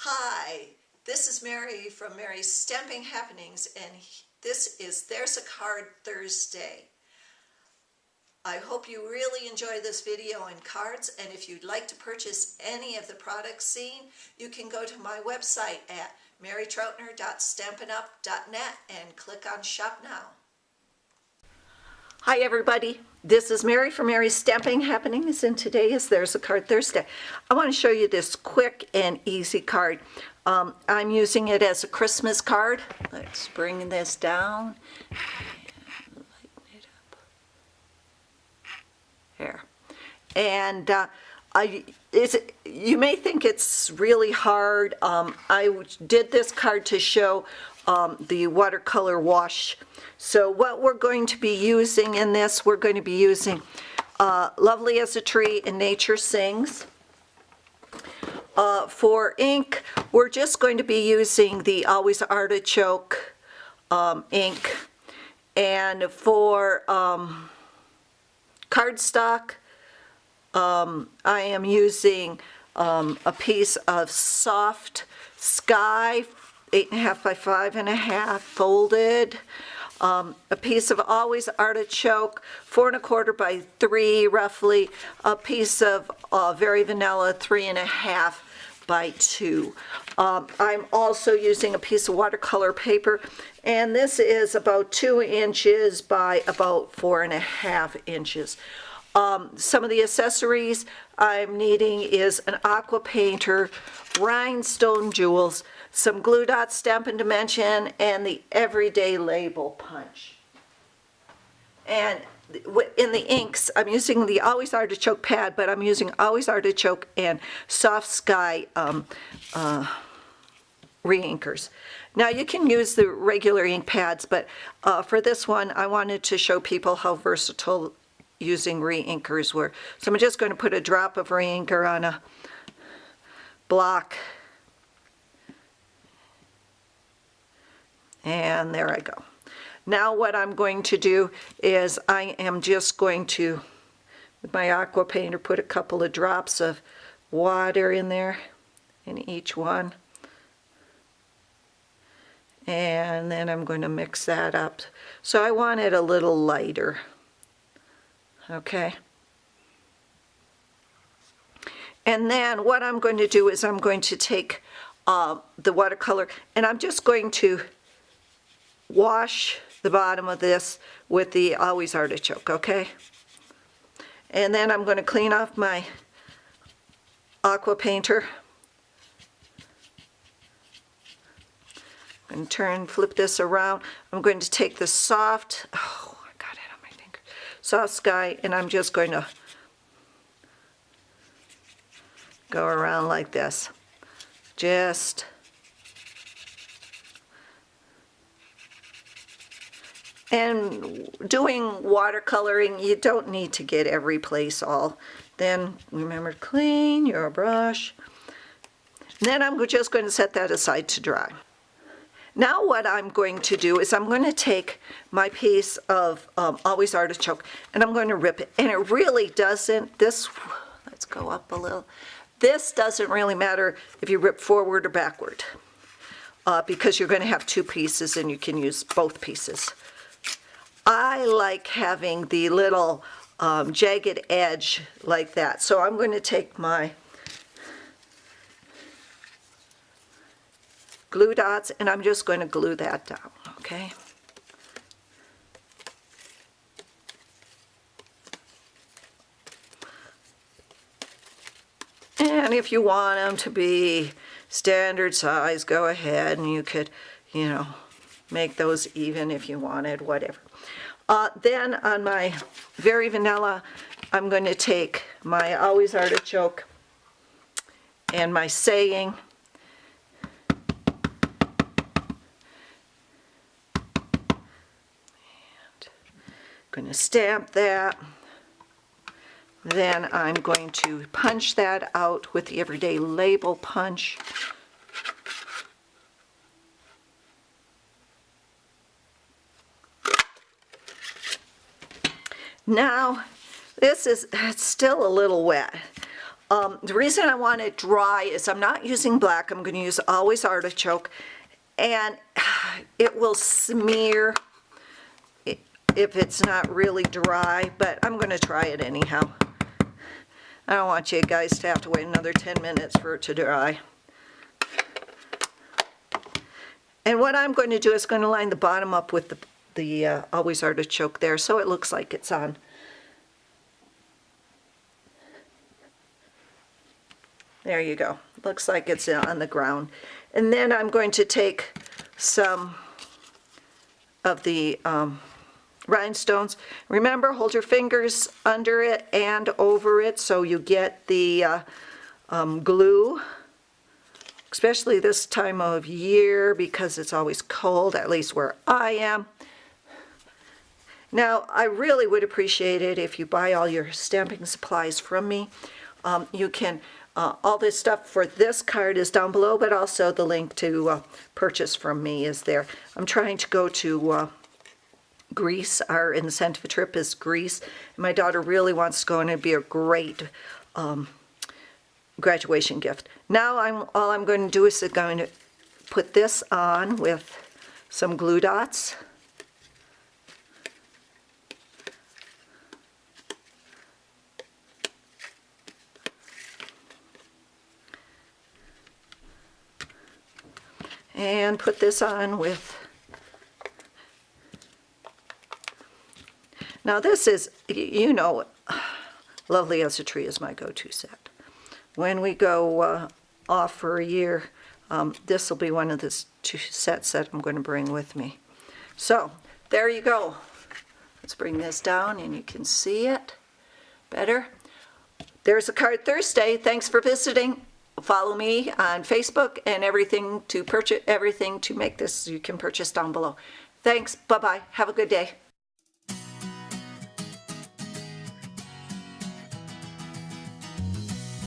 Hi, this is Mary from Mary's Stamping Happenings, and this is There's a Card Thursday. I hope you really enjoy this video and cards, and if you'd like to purchase any of the products seen, you can go to my website at marytroutner.stampinup.net and click on Shop Now. Hi everybody, this is Mary from Mary's Stamping Happenings, and today is There's a Card Thursday. I want to show you this quick and easy card. I'm using it as a Christmas card. Let's bring this down and lighten it up. There. And you may think it's really hard. I did this card to show the watercolor wash. So what we're going to be using in this, we're going to be using Lovely as a Tree and Nature Sings. For ink, we're just going to be using the Always Artichoke ink. And for cardstock, I am using a piece of Soft Sky, 8.5 by 5.5 folded. A piece of Always Artichoke, 4.25 by 3 roughly. A piece of Very Vanilla, 3.5 by 2. I'm also using a piece of watercolor paper, and this is about 2 inches by about 4.5 inches. Some of the accessories I'm needing is an Aqua Painter, Rhinestone jewels, some glue dots, Stampin Dimension, and the Everyday Label Punch. And in the inks, I'm using the Always Artichoke pad, but I'm using Always Artichoke and Soft Sky reinkers. Now you can use the regular ink pads, but for this one I wanted to show people how versatile using reinkers were. So I'm just going to put a drop of reinker on a block. And there I go. Now what I'm going to do is I am just going to, with my Aqua Painter, put a couple of drops of water in there, in each one. And then I'm going to mix that up. So I want it a little lighter. Okay. And then what I'm going to do is I'm going to take the watercolor, and I'm just going to wash the bottom of this with the Always Artichoke, okay? And then I'm going to clean off my Aqua Painter. I'm going to flip this around. I'm going to take the soft, oh, I got it on my finger, Soft Sky, and I'm just going to go around like this. Just and doing watercoloring, you don't need to get every place all. Then remember to clean your brush. Then I'm just going to set that aside to dry. Now what I'm going to do is I'm going to take my piece of Always Artichoke and I'm going to rip it. And it really doesn't, let's go up a little. This doesn't really matter if you rip forward or backward because you're going to have two pieces and you can use both pieces. I like having the little jagged edge like that. So I'm going to take my glue dots and I'm just going to glue that down, okay? And if you want them to be standard size, go ahead and you could, make those even if you wanted, whatever. Then on my Very Vanilla, I'm going to take my Always Artichoke and my Saying. And I'm going to stamp that. Then I'm going to punch that out with the Everyday Label Punch. Now, it's still a little wet. The reason I want it dry is I'm not using black. I'm going to use Always Artichoke, and it will smear if it's not really dry, but I'm going to try it anyhow. I don't want you guys to have to wait another 10 minutes for it to dry. And what I'm going to do is going to line the bottom up with the Always Artichoke there, so it looks like it's on. There you go. Looks like it's on the ground. And then I'm going to take some of the rhinestones. Remember, hold your fingers under it and over it so you get the glue, especially this time of year because it's always cold, at least where I am. Now, I really would appreciate it if you buy all your stamping supplies from me. You can, all this stuff for this card is down below, but also the link to purchase from me is there. I'm trying to go to Greece. Our incentive trip is Greece. And my daughter really wants to go, and it'd be a great graduation gift. Now all I'm going to do is going to put this on with some glue dots. And put this on with, now this is, you know, Lovely as a Tree is my go-to set. When we go off for a year, this will be one of the 2 sets that I'm going to bring with me. So, there you go. Let's bring this down and you can see it better. There's a card Thursday. Thanks for visiting. Follow me on Facebook, and everything to purchase, everything to make this you can purchase down below. Thanks. Bye-bye. Have a good day.